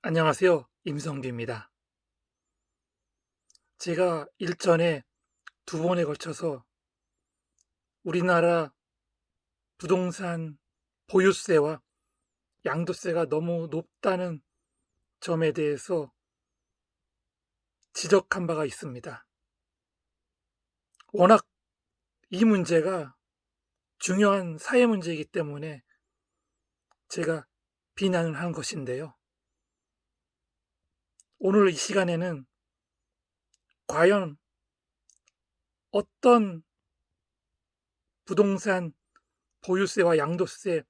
안녕하세요. 임성규입니다. 제가 일전에 두 번에 걸쳐서 우리나라 부동산 보유세와 양도세가 너무 높다는 점에 대해서 지적한 바가 있습니다. 워낙 이 문제가 중요한 사회 문제이기 때문에 제가 비난을 한 것인데요. 오늘 이 시간에는 과연 어떤 부동산 보유세와 양도세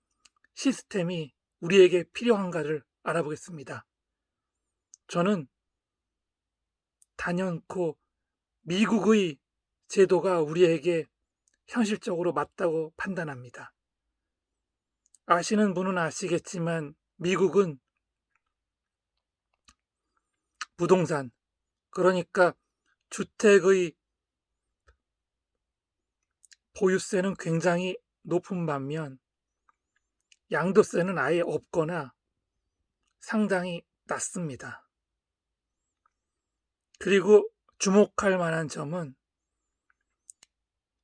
시스템이 우리에게 필요한가를 알아보겠습니다. 저는 단연코 미국의 제도가 우리에게 현실적으로 맞다고 판단합니다. 아시는 분은 아시겠지만 미국은 부동산, 그러니까 주택의 보유세는 굉장히 높은 반면 양도세는 아예 없거나 상당히 낮습니다. 그리고 주목할 만한 점은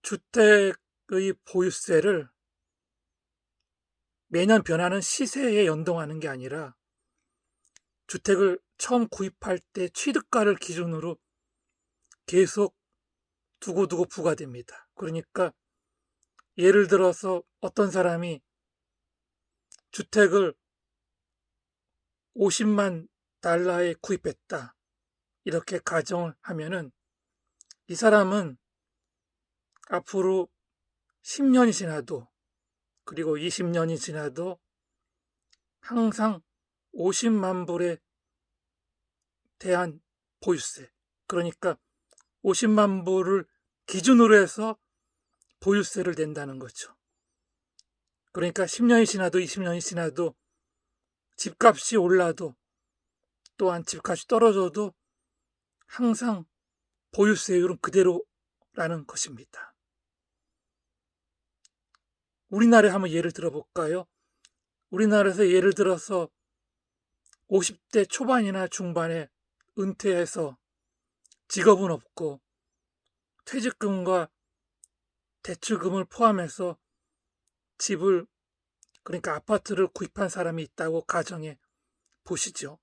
주택의 보유세를 매년 변하는 시세에 연동하는 게 아니라 주택을 처음 구입할 때 취득가를 기준으로 계속 두고두고 부과됩니다. 그러니까 예를 들어서 어떤 사람이 주택을 50만 달러에 구입했다, 이렇게 가정을 하면은 이 사람은 앞으로 10년이 지나도, 그리고 20년이 지나도 항상 50만 불에 대한 보유세, 그러니까 50만 불을 기준으로 해서 보유세를 낸다는 거죠. 그러니까 10년이 지나도 20년이 지나도 집값이 올라도 또한 집값이 떨어져도 항상 보유세율은 그대로라는 것입니다. 우리나라에 한번 예를 들어볼까요? 우리나라에서 예를 들어서 50대 초반이나 중반에 은퇴해서 직업은 없고 퇴직금과 대출금을 포함해서 집을, 그러니까 아파트를 구입한 사람이 있다고 가정해 보시죠.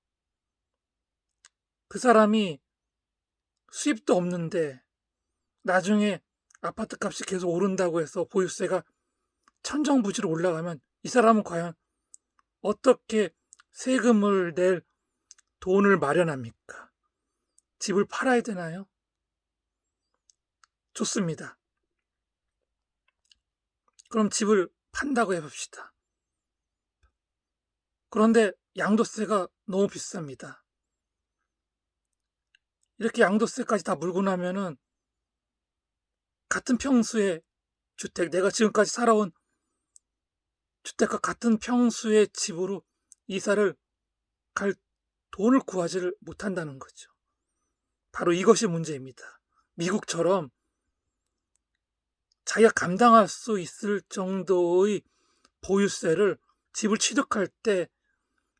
그 사람이 수입도 없는데 나중에 아파트 값이 계속 오른다고 해서 보유세가 천정부지로 올라가면 이 사람은 과연 어떻게 세금을 낼 돈을 마련합니까? 집을 팔아야 되나요? 좋습니다. 그럼 집을 판다고 해봅시다. 그런데 양도세가 너무 비쌉니다. 이렇게 양도세까지 다 물고 나면은 같은 평수의 주택, 내가 지금까지 살아온 주택과 같은 평수의 집으로 이사를 갈 돈을 구하지를 못한다는 거죠. 바로 이것이 문제입니다. 미국처럼 자기가 감당할 수 있을 정도의 보유세를 집을 취득할 때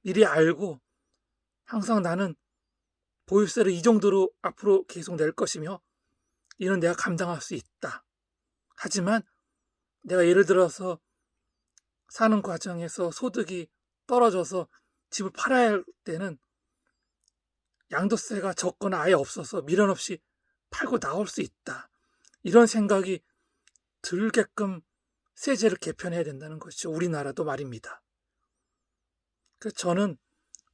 미리 알고 항상 나는 보유세를 이 정도로 앞으로 계속 낼 것이며 이는 내가 감당할 수 있다. 하지만 내가 예를 들어서 사는 과정에서 소득이 떨어져서 집을 팔아야 할 때는 양도세가 적거나 아예 없어서 미련 없이 팔고 나올 수 있다. 이런 생각이 들게끔 세제를 개편해야 된다는 것이죠. 우리나라도 말입니다. 그래서 저는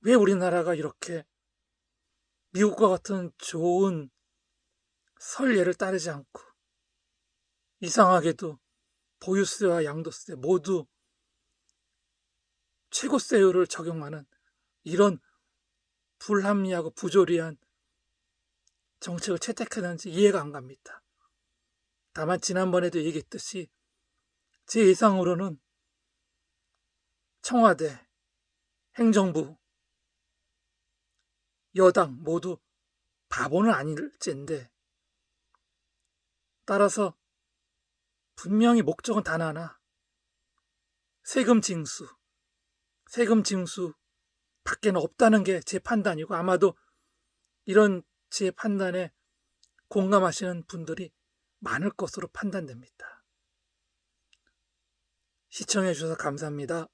왜 우리나라가 이렇게 미국과 같은 좋은 선례를 따르지 않고 이상하게도 보유세와 양도세 모두 최고세율을 적용하는 이런 불합리하고 부조리한 정책을 채택하는지 이해가 안 갑니다. 다만 지난번에도 얘기했듯이 제 예상으로는 청와대, 행정부, 여당 모두 바보는 아닐진데, 따라서 분명히 목적은 단 하나, 세금 징수, 밖에는 없다는 게 제 판단이고, 아마도 이런 제 판단에 공감하시는 분들이 많을 것으로 판단됩니다. 시청해 주셔서 감사합니다.